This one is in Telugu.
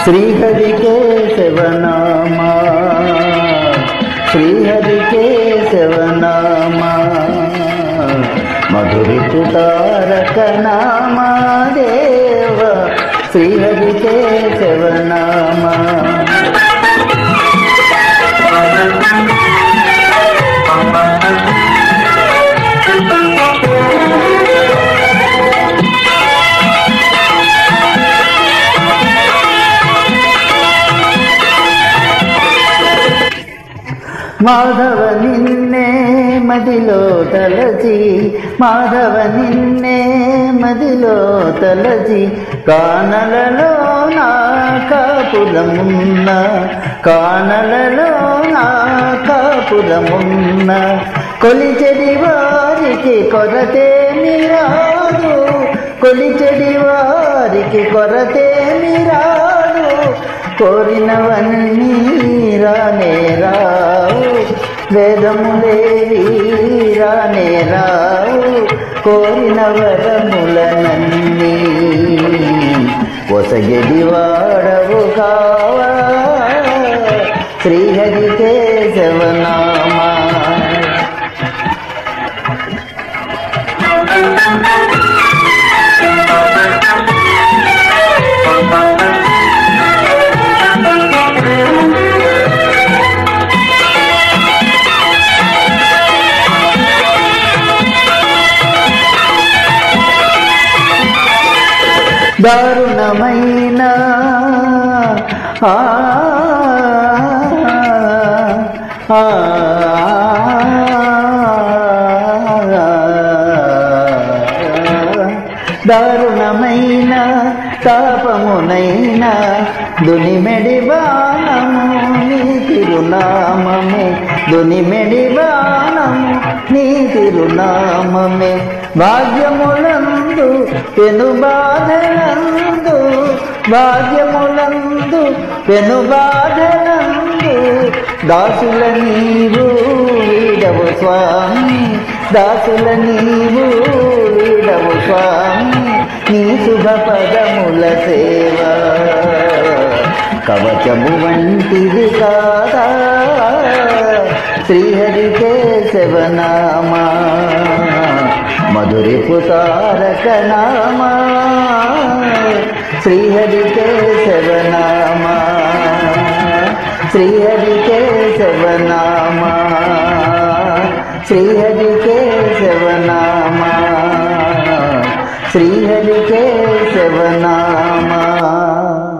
श्रीहरि केशवनामा श्रीहरि केशवनामा मधुरिपु तारक नामा देव श्रीहरि केशवनामा మాధవ నిన్నే మదిలో తలచి మాధవ నిన్నే మదిలో తలచి కానలలో నా కాపులమున్న కానలలో నా కాపులమున్న కొలిచెడి వారికి కొరతేమి రాదు కొలిచెడి వారికి కొరతేమి రాదు కోరినవన్నీ రానే రావు వేదములేవి రానే రావు కోరిన వరములనన్నీ ఒసగెడి వాడవు కావా శ్రీహరి కేశవనామా దారుణమైన దారుణమైన తాపమునైనా దునిమెడి బాణము నీ తిరునామమే దునిమెడి బాణము నీ తిరునామమే భాగ్యములందు పెను బాధలందు భాగ్యములందు పెను బాధలందు దాసుల నీవు వీడవు స్వామి దాసుల నీవు వీడవు స్వామి నీ శుభ పదముల సేవ కవచము వంటిది కాదా శ్రీహరి కేశవనామా మధురిపు తారక నామా శ్రీహరి కేశవనామా శ్రీహరి కేశవనామా శ్రీహరి కేశవనామా శ్రీహరి కేశవనామా